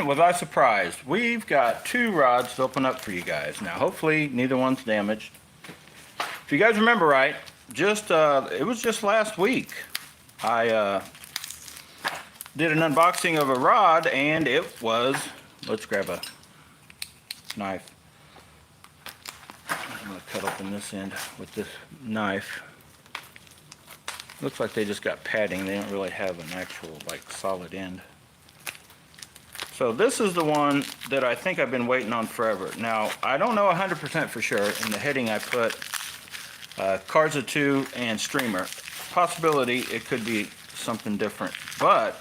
was I surprised. We've got 2 rods to open up for you guys. Now, hopefully, neither one's damaged. If you guys remember right, it was just last week, I did an unboxing of a rod, and it was, let's grab a knife. I'm going to cut open this end with this knife. Looks like they just got padding. They don't really have an actual, like, solid end. So this is the one that I think I've been waiting on forever. Now, I don't know 100% for sure. In the heading I put Carza2 and streamer. Possibility it could be something different. But,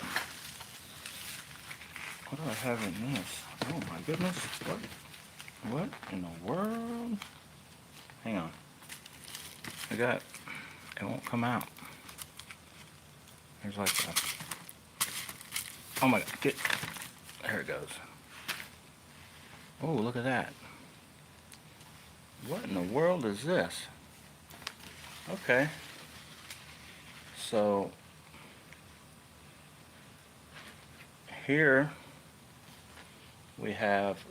what do I have in this? Oh my goodness. What in the world? Hang on. It won't come out. There's like a, oh my god, there it goes. Oh, look at that. What in the world is this? Okay. So, here we have,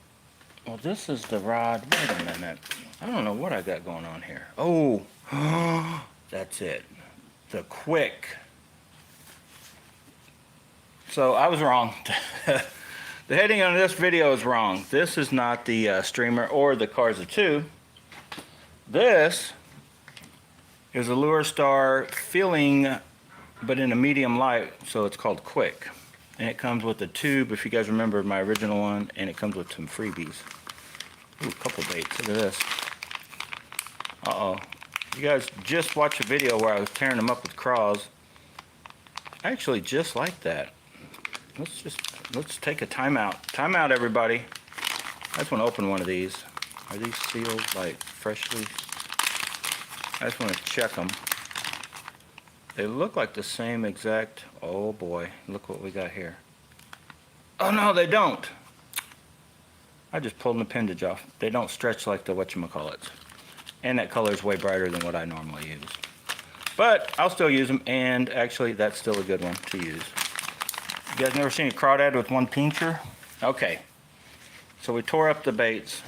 well, this is the rod. Wait a minute. I don't know what I got going on here. Oh, that's it. The Quick. So I was wrong. The heading on this video is wrong. This is not the streamer or the Carza2. This is a Lure Star Feeling, but in a medium light, so it's called Quick. And it comes with a tube, if you guys remember my original one, and it comes with some freebies. Ooh, a couple baits. Look at this. Uh-oh. You guys just watched a video where I was tearing them up with craws. Actually, just like that. Let's take a timeout. Timeout, everybody. I just want to open one of these. Are these sealed, like, freshly? I just want to check them. They look like the same exact, oh boy, look what we got here. Oh no, they don't. I just pulled an appendage off. They don't stretch like the whatchamacallits. And that color is way brighter than what I normally use. But I'll still use them, and actually that's still a good one to use. You guys never seen a crawdad with one pincher? Okay. So we tore up the baits,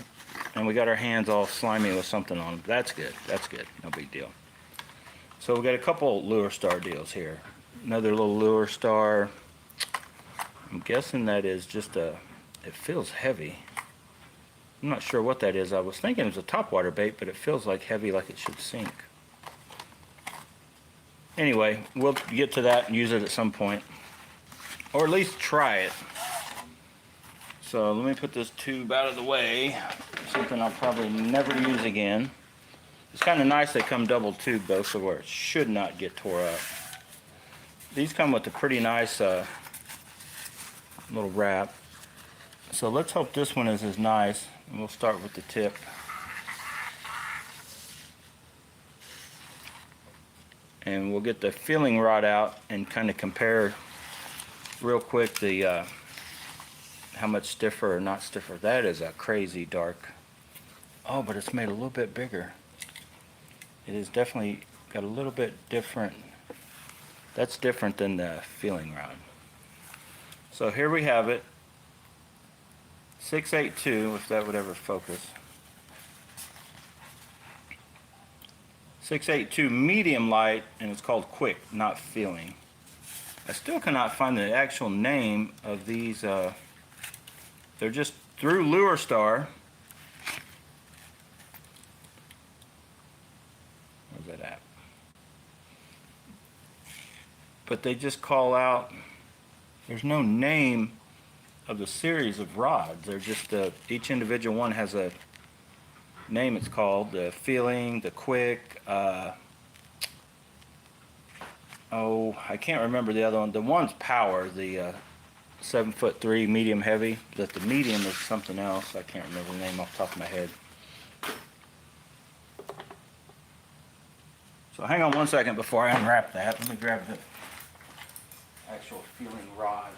and we got our hands all slimy with something on them. That's good. That's good. No big deal. So we got a couple Lure Star deals here. Another little Lure Star. I'm guessing that is just a, it feels heavy. I'm not sure what that is. I was thinking it was a topwater bait, but it feels like heavy, like it should sink. Anyway, we'll get to that and use it at some point. Or at least try it. So let me put this tube out of the way. Something I'll probably never use again. It's kind of nice they come double tube though, so where it should not get tore up. These come with a pretty nice little wrap. So let's hope this one is as nice. And we'll start with the tip. And we'll get the feeling rod out and kind of compare real quick the how much stiffer or not stiffer. That is a crazy dark. Oh, but it's made a little bit bigger. It is definitely got a little bit different. That's different than the feeling rod. So here we have it. 682, if that would ever focus. 682 medium light, and it's called Quick, not Feeling. I still cannot find the actual name of these. They're just through Lure Star. Where's that at? But they just call out, there's no name of the series of rods. They're just, each individual one has a name it's called. The Feeling, the Quick, oh, I can't remember the other one. The one's Power, the 7'3" medium heavy. But the medium is something else. I can't remember the name off the top of my head. So hang on one second before I unwrap that. Let me grab the actual Feeling rod,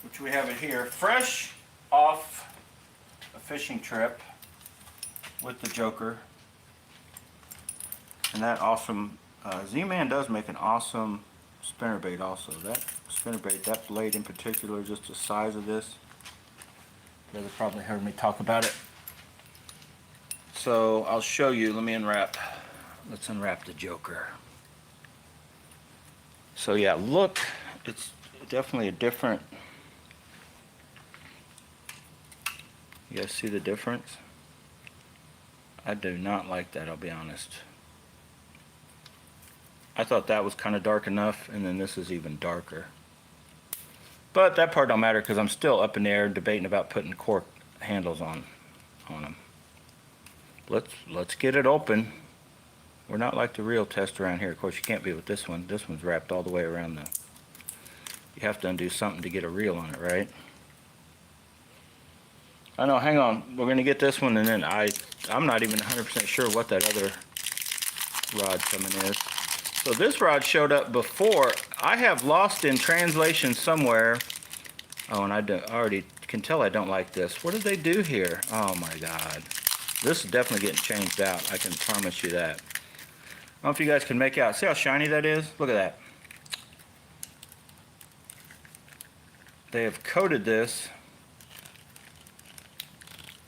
which we have it here, fresh off a fishing trip with the Joker. And that awesome, Z-Man does make an awesome spinnerbait also. That spinnerbait, that blade in particular, just the size of this. You guys have probably heard me talk about it. So I'll show you. Let me unwrap. Let's unwrap the Joker. So yeah, look, it's definitely a different. You guys see the difference? I do not like that, I'll be honest. I thought that was kind of dark enough, and then this is even darker. But that part don't matter because I'm still up in the air debating about putting cork handles on them. Let's get it open. We're not like the real test around here. Of course, you can't be with this one. This one's wrapped all the way around the. You have to undo something to get a reel on it, right? I know. Hang on. We're gonna get this one, and then I'm not even 100% sure what that other rod coming is. So this rod showed up before. I have lost in translation somewhere. Oh, and I already can tell I don't like this. What did they do here? Oh my God. This is definitely getting changed out. I can promise you that. I don't know if you guys can make out. See how shiny that is? Look at that. They have coated this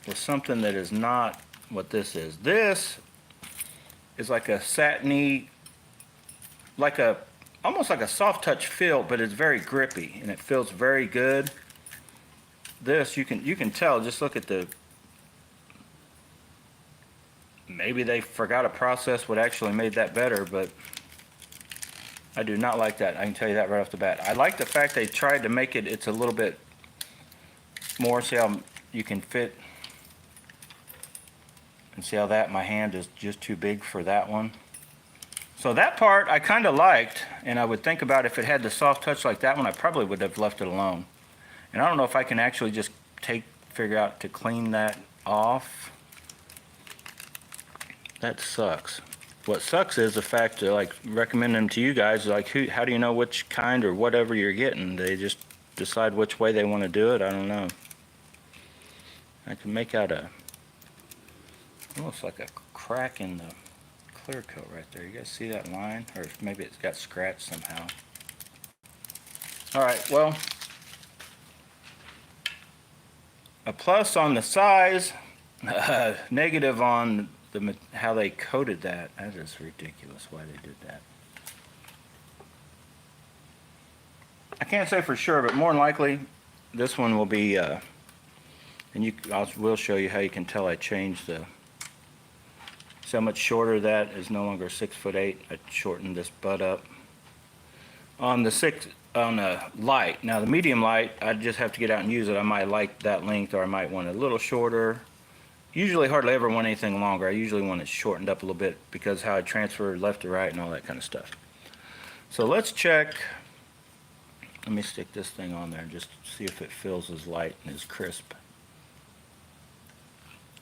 with something that is not what this is. This is like a satiny, almost like a soft touch feel, but it's very grippy and it feels very good. This you can tell. Just look at the. Maybe they forgot a process what actually made that better, but I do not like that. I can tell you that right off the bat. I like the fact they tried to make it's a little bit more. See how you can fit, and see how that my hand is just too big for that one. So that part I kind of liked, and I would think about if it had the soft touch like that one, I probably would have left it alone. And I don't know if I can actually just figure out to clean that off. That sucks. What sucks is the fact that, like, recommend them to you guys, like, how do you know which kind or whatever you're getting? They just decide which way they want to do it. I don't know. I can make out almost like a crack in the clear coat right there. You guys see that line? Or maybe it's got scratched somehow. All right, well, a plus on the size, negative on how they coated that. That is ridiculous why they did that. I can't say for sure, but more than likely this one will be and will show you how you can tell I changed the. See how much shorter that is. No longer 6'8". I shortened this butt up on the light. Now the medium light, I just have to get out and use it. I might like that length, or I might want it a little shorter. Usually hardly ever want anything longer. I usually want it shortened up a little bit because how I transfer left to right and all that kind of stuff. So let's check. Let me stick this thing on there and just see if it feels as light and as crisp.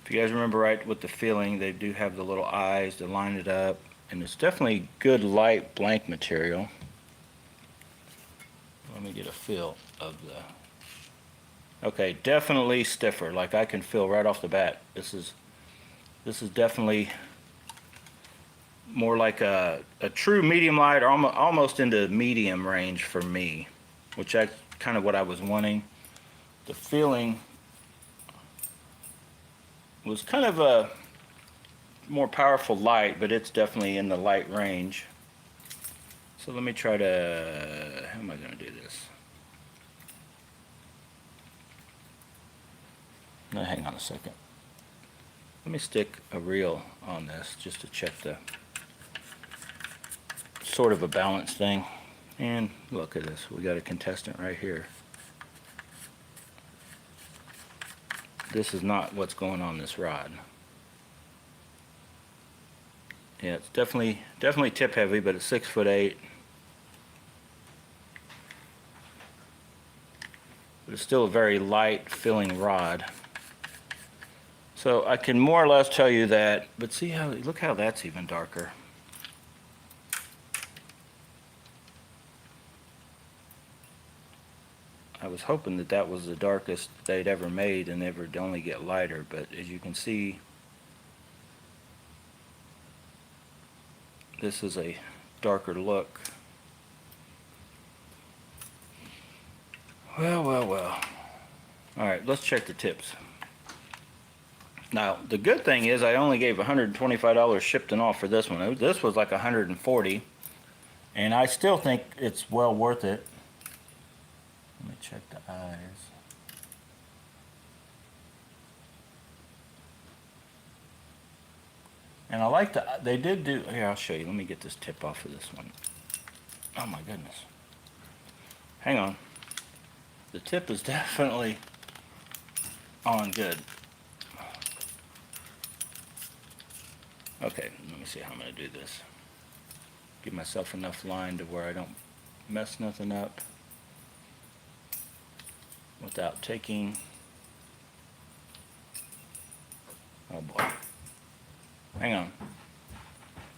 If you guys remember right with the feeling, they do have the little eyes to line it up, and it's definitely good light blank material. Let me get a feel of the. Okay, definitely stiffer. Like I can feel right off the bat. This is definitely more like a true medium light, or almost into medium range for me, which that's kind of what I was wanting. The feeling was kind of a more powerful light, but it's definitely in the light range. So let me try to. How am I going to do this? Now, hang on a second. Let me stick a reel on this just to check the sort of a balance thing. And look at this. We got a contestant right here. This is not what's going on this rod. Yeah, it's definitely tip heavy, but it's 6'8". But it's still a very light feeling rod. So I can more or less tell you that, but see how, look how that's even darker. I was hoping that that was the darkest they'd ever made and they would only get lighter, but as you can see, this is a darker look. Well, well, well. All right, let's check the tips. Now, the good thing is I only gave $125 shipped and off for this one. This was like $140, and I still think it's well worth it. Let me check the eyes. And I like they did do, here, I'll show you. Let me get this tip off of this one. Oh my goodness. Hang on. The tip is definitely on good. Okay, let me see how I'm going to do this. Give myself enough line to where I don't mess nothing up without taking, oh boy. Hang on.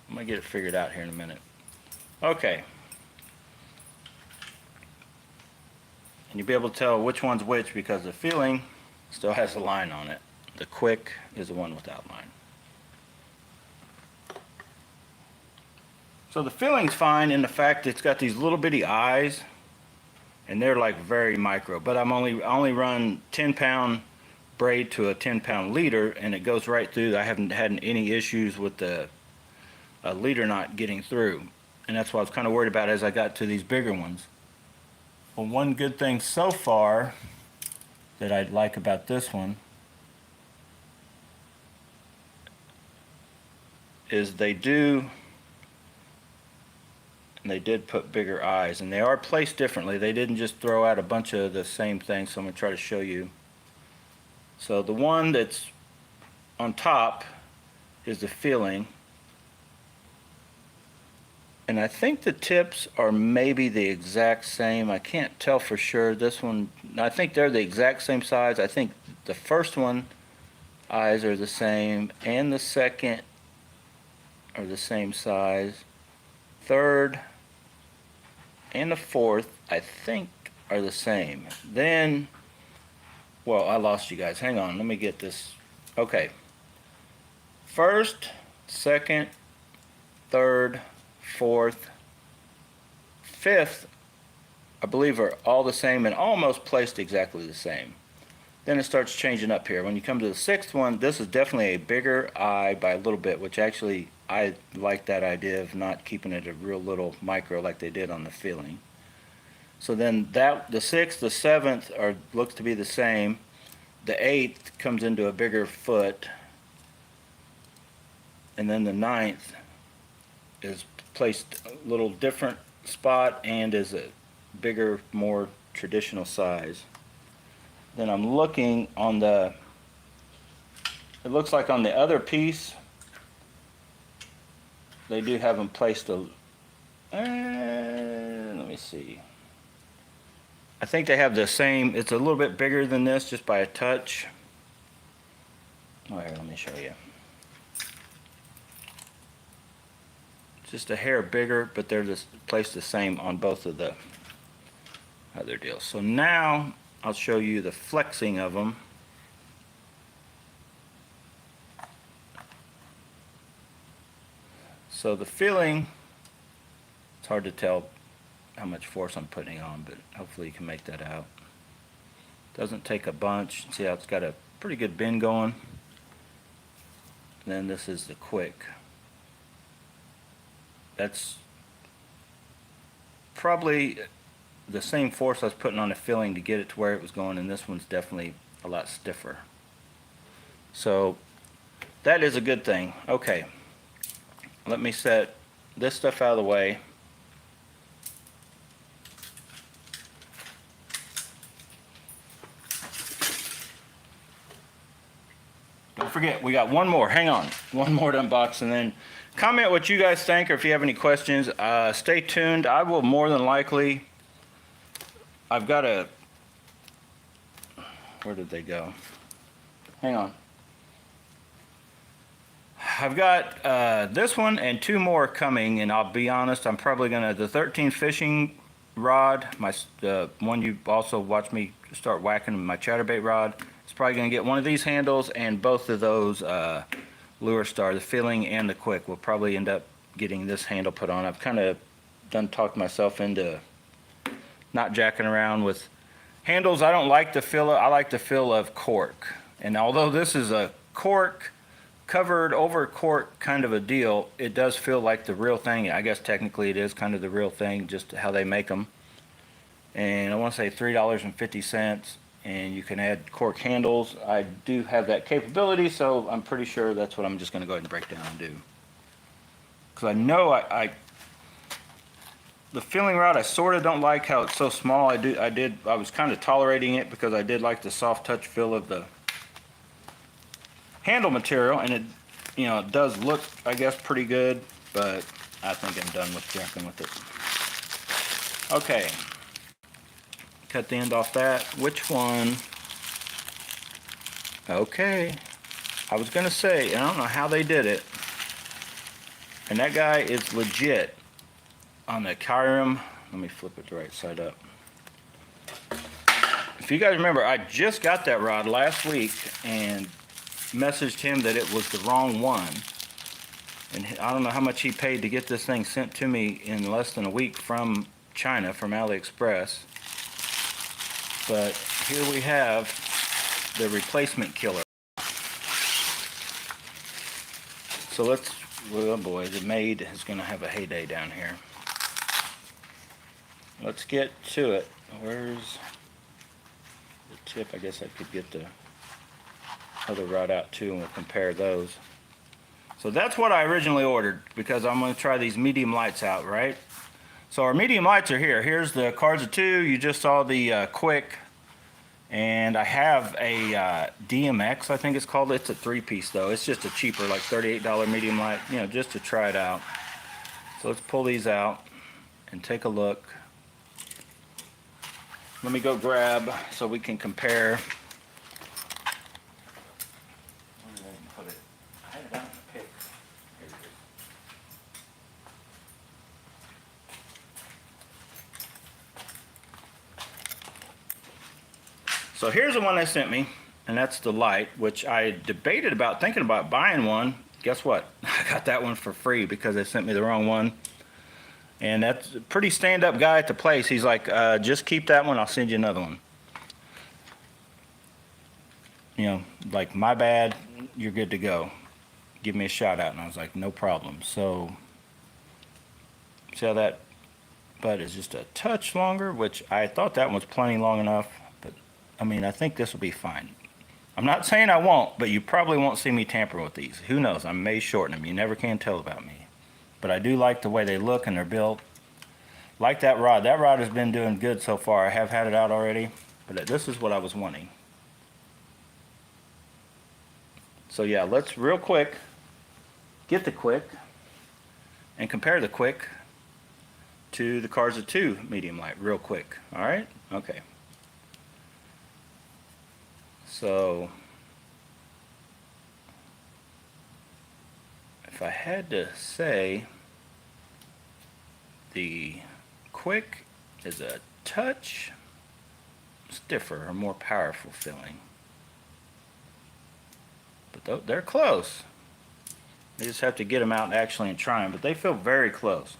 I'm going to get it figured out here in a minute. Okay. And you'll be able to tell which one's which because the feeling still has a line on it. The quick is the one without line. So the feeling's fine in the fact it's got these little bitty eyes, and they're like very micro. But I only run 10-pound braid to a 10-pound leader, and it goes right through. I haven't had any issues with the leader not getting through, and that's what I was kind of worried about as I got to these bigger ones. Well, one good thing so far that I like about this one is they did put bigger eyes, and they are placed differently. They didn't just throw out a bunch of the same thing, so I'm going to try to show you. So the one that's on top is the feeling, and I think the tips are maybe the exact same. I can't tell for sure. This one, I think they're the exact same size. I think the first one eyes are the same, and the second are the same size. Third and the fourth, I think, are the same. Then, well, I lost you guys. Hang on, let me get this. Okay. First, second, third, fourth, fifth, I believe are all the same and almost placed exactly the same. Then it starts changing up here. When you come to the sixth one, this is definitely a bigger eye by a little bit, which actually I like that idea of not keeping it a real little micro like they did on the feeling. So then the sixth, the seventh looks to be the same. The eighth comes into a bigger foot, and then the ninth is placed a little different spot and is a bigger, more traditional size. Then I'm looking on it looks like on the other piece, they do have them placed let me see. I think they have the same, it's a little bit bigger than this just by a touch. Oh, here, let me show you. Just a hair bigger, but they're just placed the same on both of the other deals. So now I'll show you the flexing of them. So the feeling, it's hard to tell how much force I'm putting on, but hopefully you can make that out. Doesn't take a bunch. See how it's got a pretty good bend going. And then this is the quick. That's probably the same force I was putting on the filling to get it to where it was going, and this one's definitely a lot stiffer. So that is a good thing. Okay, let me set this stuff out of the way. Don't forget, we got one more. Hang on, one more to unbox, and then comment what you guys think, or if you have any questions. Stay tuned. I will more than likely, I've got where did they go? Hang on. I've got this one and two more coming, and I'll be honest, I'm probably gonna, the 13 fishing rod, one you also watched me start whacking my chatterbait rod, it's probably gonna get one of these handles, and both of those Lure Star, the filling and the quick, will probably end up getting this handle put on. I've kind of talked myself into not jacking around with Handles, I don't like the feel of, I like the feel of cork. And although this is a cork, covered over cork kind of a deal, it does feel like the real thing. I guess technically it is kind of the real thing, just how they make them. And I want to say $3.50, and you can add cork handles. I do have that capability, so I'm pretty sure that's what I'm just going to go ahead and break down and do. Because I know the filling rod, I sort of don't like how it's so small. I was kind of tolerating it because I did like the soft touch feel of the handle material, and it does look, I guess, pretty good, but I think I'm done with jacking with it. Okay, cut the end off that. Which one? Okay, I was gonna say, I don't know how they did it, and that guy is legit on the Kyrim. Let me flip it the right side up. If you guys remember, I just got that rod last week and messaged him that it was the wrong one, and I don't know how much he paid to get this thing sent to me in less than a week from China, from AliExpress. But here we have the replacement killer. So let's, oh boy, the maid is going to have a heyday down here. Let's get to it. Where's the tip? I guess I could get the other rod out too, and we'll compare those. So that's what I originally ordered, because I'm going to try these medium lights out, right? So our medium lights are here. Here's the Carza2. You just saw the Quick, and I have a DMX, I think it's called. It's a 3-piece though. It's just a cheaper, like $38 medium light, just to try it out. So let's pull these out and take a look. Let me go grab so we can compare. So here's the one they sent me, and that's the light, which I debated about, thinking about buying one. Guess what? I got that one for free because they sent me the wrong one. And that's a pretty stand-up guy at the place. He's like, just keep that one, I'll send you another one. Like, my bad, you're good to go. Give me a shout out. And I was like, no problem. So, see how that butt is just a touch longer, which I thought that one was plenty long enough. But, I think this will be fine. I'm not saying I won't, but you probably won't see me tampering with these. Who knows? I may shorten them. You never can tell about me. But I do like the way they look and they're built. Like that rod. That rod has been doing good so far. I have had it out already, but this is what I was wanting. So yeah, let's real quick get the Quick and compare the Quick to the Carza2 medium light real quick. All right? Okay. So if I had to say, the Quick is a touch stiffer or more powerful feeling. But they're close. You just have to get them out actually and try them, but they feel very close.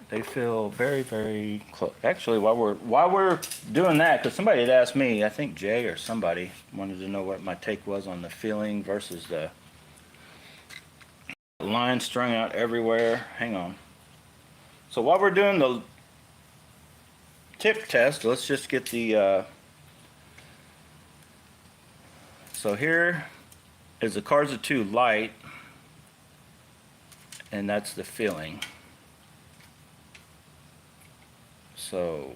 They feel very, very close. Actually, while we're doing that, because somebody had asked me, I think Jay or somebody wanted to know what my take was on the feeling versus the line strung out everywhere. Hang on. So while we're doing the tip test, let's just get the so here is the Carza2 light, and that's the feeling. So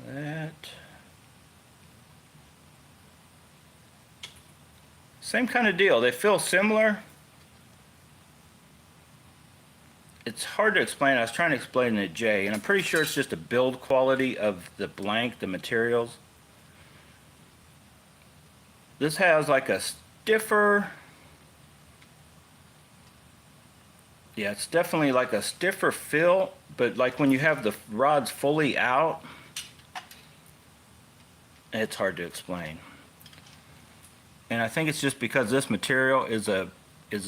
that same kind of deal. They feel similar. It's hard to explain. I was trying to explain it to Jay, and I'm pretty sure it's just a build quality of the blank, the materials. This has like a stiffer, yeah, it's definitely like a stiffer feel, but like when you have the rods fully out, it's hard to explain. And I think it's just because this material is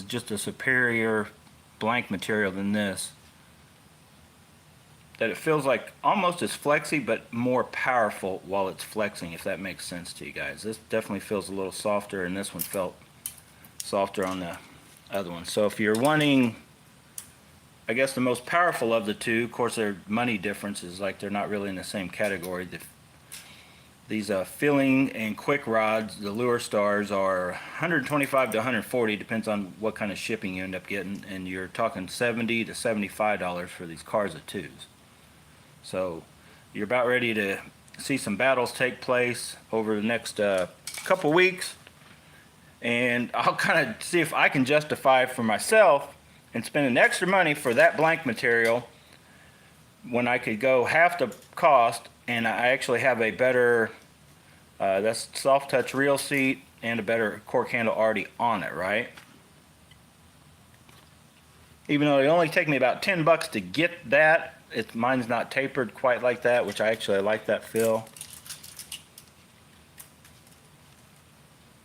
just a superior blank material than this. that it feels like almost as flexy, but more powerful while it's flexing, if that makes sense to you guys. This definitely feels a little softer, and this one felt softer on the other one. So if you're wanting, I guess, the most powerful of the two, of course their money difference is like they're not really in the same category. These filling and quick rods, the Lure Stars, are 125 to 140, depends on what kind of shipping you end up getting, and you're talking $70 to $75 for these Carza2s. So you're about ready to see some battles take place over the next couple weeks, and I'll kind of see if I can justify for myself and spending extra money for that blank material when I could go half the cost, and I actually have a better that's soft touch reel seat and a better cork handle already on it, right? Even though it only take me about $10 to get that, mine's not tapered quite like that, which I actually like that feel.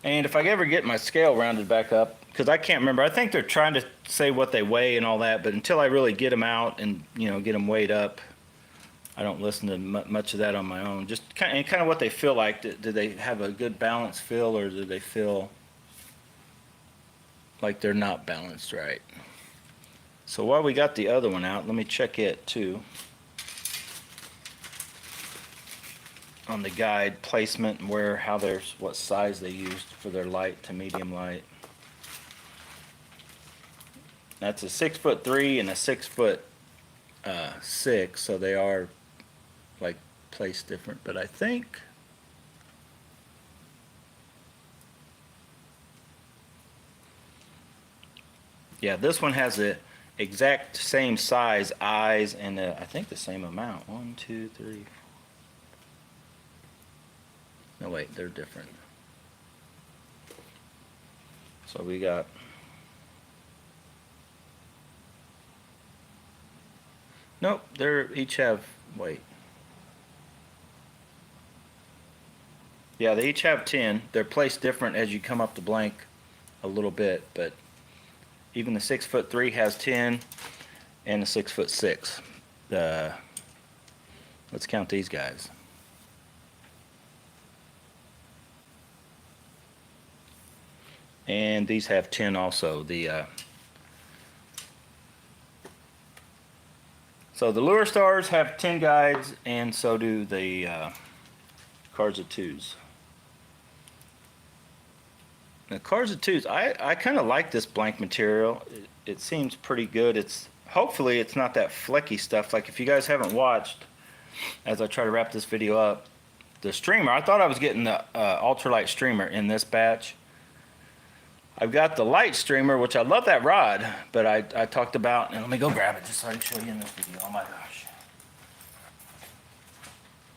And if I ever get my scale rounded back up, because I can't remember, I think they're trying to say what they weigh and all that, but until I really get them out and, you know, get them weighed up, I don't listen to much of that on my own. Just kind of what they feel like. Do they have a good balanced feel, or do they feel like they're not balanced right? So while we got the other one out, let me check it too. On the guide placement and what size they used for their light to medium light. That's a 6'3" and a 6'6", so they are like placed different, but I think yeah, this one has the exact same size eyes and I think the same amount. 1, 2, 3. No, wait, they're different. So we got nope, they're each have, wait. Yeah, they each have 10. They're placed different as you come up the blank a little bit, but even the 6'3" has 10 and the 6'6". Let's count these guys. And these have 10 also. So the Lure Stars have 10 guides, and so do the Carza2s. The Carza2s, I kind of like this blank material. It seems pretty good. Hopefully it's not that flecky stuff. Like if you guys haven't watched, as I try to wrap this video up, the streamer, I thought I was getting the ultralight streamer in this batch. I've got the light streamer, which I love that rod, but I talked about, and let me go grab it just so I can show you in this video. Oh my gosh.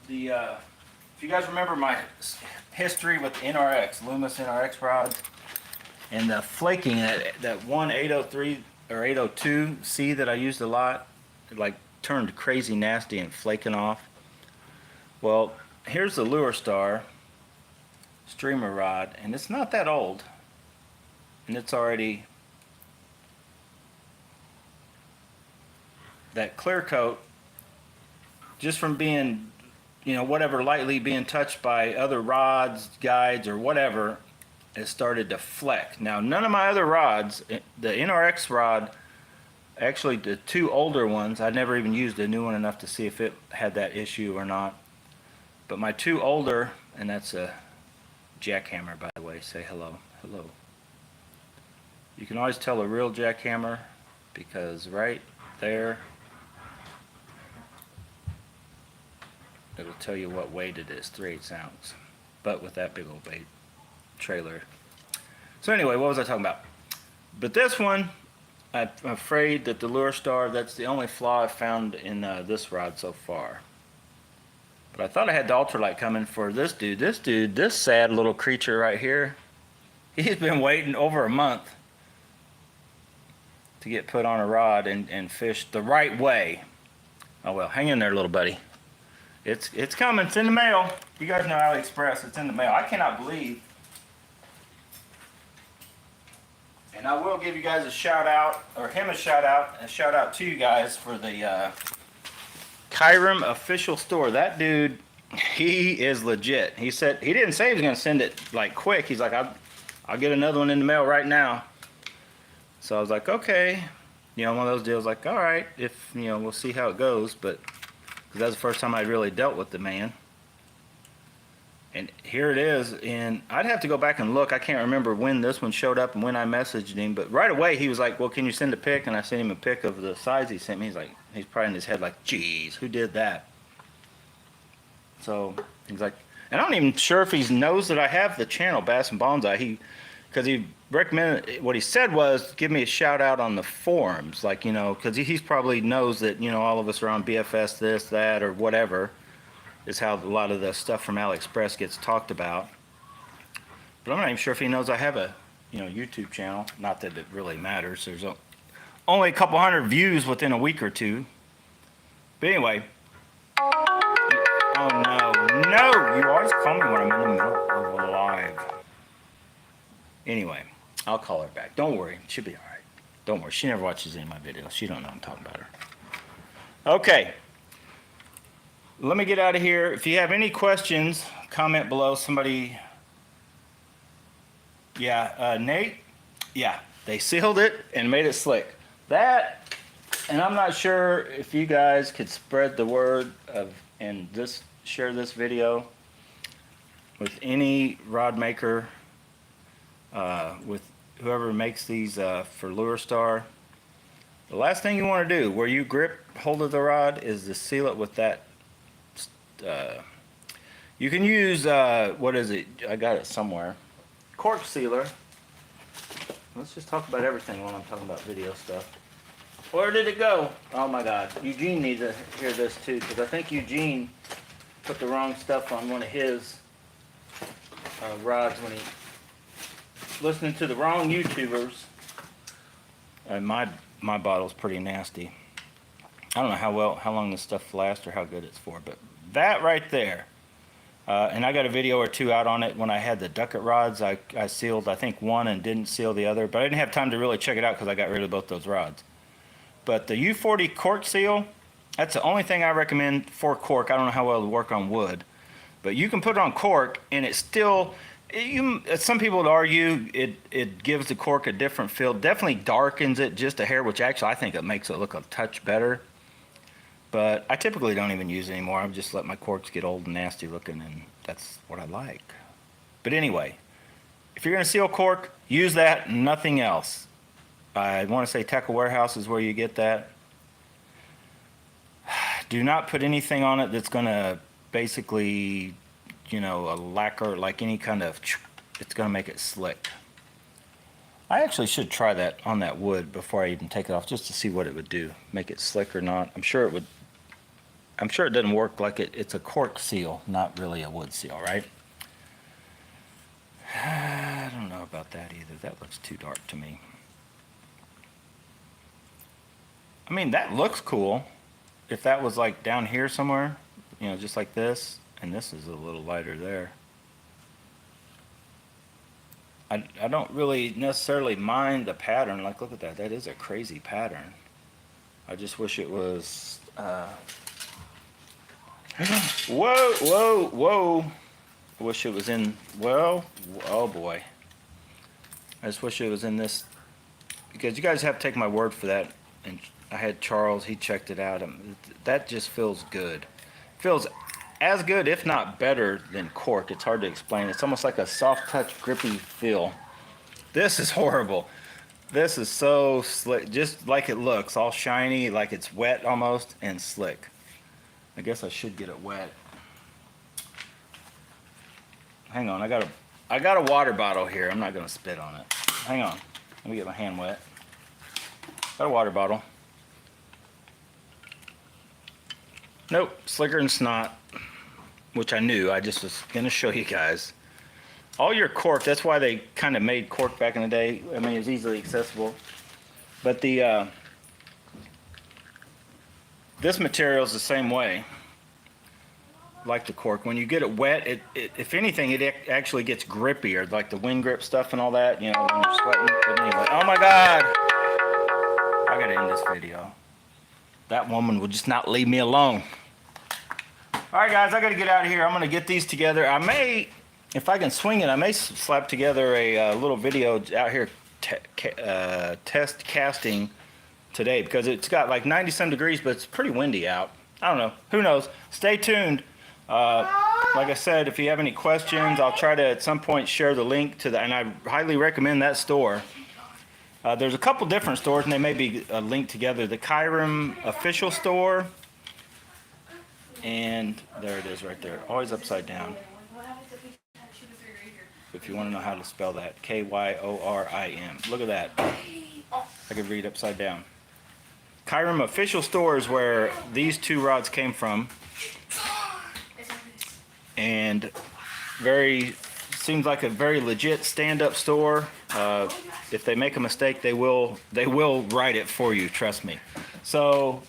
If you guys remember my history with NRX, Loomis NRX rods, and the flaking, that one 803 or 802C that I used a lot, it like turned crazy nasty and flaking off. Well, here's the Lure Star streamer rod, and it's not that old, and it's already that clear coat, just from being, you know, whatever, lightly being touched by other rods, guides, or whatever, it started to fleck. Now, none of my other rods, the NRX rod, actually the two older ones, I never even used a new one enough to see if it had that issue or not. But my two older, and that's a jackhammer, by the way, say hello, hello. You can always tell a real jackhammer because right there, it'll tell you what weight it is, 3/8 ounce, but with that big old weight trailer. So anyway, what was I talking about? But this one, I'm afraid that the Lure Star, that's the only flaw I've found in this rod so far. But I thought I had the ultralight coming for this dude. This sad little creature right here, he's been waiting over a month to get put on a rod and fished the right way. Oh well, hang in there, little buddy. It's coming. It's in the mail. You guys know AliExpress. It's in the mail. I cannot believe. And I will give you guys a shout out, or him a shout out to you guys for the Kyram official store. That dude, he is legit. He said he didn't say he was gonna send it like quick. He's like, I'll get another one in the mail right now. So I was like, okay, you know, one of those deals. Like, all right, if you know, we'll see how it goes. But because that's the first time I really dealt with the man. And here it is, and I'd have to go back and look. I can't remember when this one showed up and when I messaged him, but right away he was like, well, can you send a pic? And I sent him a pic of the size he sent me. He's like, he's probably in his head like, geez, who did that? So he's like, and I'm not even sure if he knows that I have the channel, Bass and Bonsai. Because he recommended, what he said was, give me a shout out on the forums. Like, you know, because he probably knows that, you know, all of us are on BFS, this, that, or whatever. Is how a lot of the stuff from AliExpress gets talked about. But I'm not even sure if he knows I have a, you know, YouTube channel. Not that it really matters. There's only a couple hundred views within a week or two. But anyway. Oh no, you always call me when I'm in the middle of a live. Anyway, I'll call her back. Don't worry, she'll be all right. Don't worry, she never watches any of my videos. She don't know I'm talking about her. Okay. Let me get out of here. If you have any questions, comment below. Somebody, yeah, Nate, yeah, they sealed it and made it slick. That, and I'm not sure if you guys could spread the word of and share this video with any rod maker, with whoever makes these for Lure Star. The last thing you want to do where you grip hold of the rod is to seal it with that. You can use what is it? I got it somewhere. Cork sealer. Let's just talk about everything when I'm talking about video stuff. Where did it go? Oh my God! Eugene needs to hear this too, because I think Eugene put the wrong stuff on one of his rods when he listening to the wrong YouTubers. And my bottle's pretty nasty. I don't know how long this stuff lasts or how good it's for, but that right there, and I got a video or two out on it when I had the Ducket rods. I sealed, I think, one and didn't seal the other, but I didn't have time to really check it out because I got rid of both those rods. But the U40 cork seal, that's the only thing I recommend for cork. I don't know how well it'll work on wood, but you can put it on cork and it still, some people would argue it gives the cork a different feel. Definitely darkens it just a hair, which actually I think it makes it look a touch better. But I typically don't even use it anymore. I just let my corks get old and nasty looking, and that's what I like. But anyway, if you're going to seal cork, use that, nothing else. I want to say Tackle Warehouse is where you get that. Do not put anything on it that's going to basically, you know, a lacquer, like any kind of, it's going to make it slick. I actually should try that on that wood before I even take it off, just to see what it would do, make it slick or not. I'm sure it would. I'm sure it doesn't work like it's a cork seal, not really a wood seal, right? I don't know about that either. That looks too dark to me. I mean, that looks cool. If that was like down here somewhere, you know, just like this, and this is a little lighter there. I don't really necessarily mind the pattern. Like, look at that. That is a crazy pattern. I just wish it was... whoa. I wish it was in... Well, oh boy. I just wish it was in this... Because you guys have to take my word for that. And I had Charles. He checked it out. That just feels good. Feels as good, if not better, than cork. It's hard to explain. It's almost like a soft touch, grippy feel. This is horrible. This is so slick, just like it looks, all shiny, like it's wet almost, and slick. I guess I should get it wet. Hang on, I got a water bottle here. I'm not gonna spit on it. Hang on, let me get my hand wet. Got a water bottle. Nope, slicker than snot, which I knew. I just was gonna show you guys. All your cork, that's why they kind of made cork back in the day. I mean, it's easily accessible. But the this material is the same way, like the cork. When you get it wet, it if anything, it actually gets grippier, like the wind grip stuff and all that, you know, when you're sweating. But anyway, oh my God, I gotta end this video. That woman will just not leave me alone. All right, guys, I got to get out of here. I'm going to get these together. I may, if I can swing it, I may slap together a little video out here test casting today because it's got like 90-some degrees, but it's pretty windy out. I don't know. Who knows? Stay tuned. Like I said, if you have any questions, I'll try to at some point share the link to and I highly recommend that store. There's a couple different stores, and they may be linked together. The Kyrum official store, and there it is right there. Always upside down. If you want to know how to spell that, K-Y-O-R-I-M. Look at that. I could read upside down. Kyrum official store is where these two rods came from, and seems like a very legit stand-up store. If they make a mistake, they will right it for you. Trust me. So,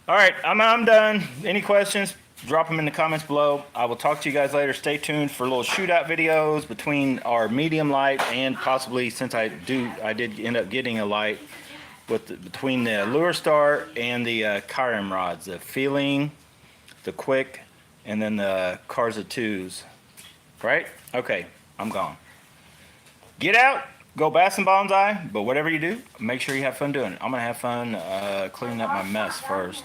all right, I'm done. Any questions? Drop them in the comments below. I will talk to you guys later. Stay tuned for little shootout videos between our medium light and possibly, since I did end up getting a light between the Lure Star and the Kyrum rods, the Feeling, the Quick, and then the Carza2s. Right? Okay, I'm gone. Get out, go bass and bonsai, but whatever you do, make sure you have fun doing it. I'm gonna have fun cleaning up my mess first.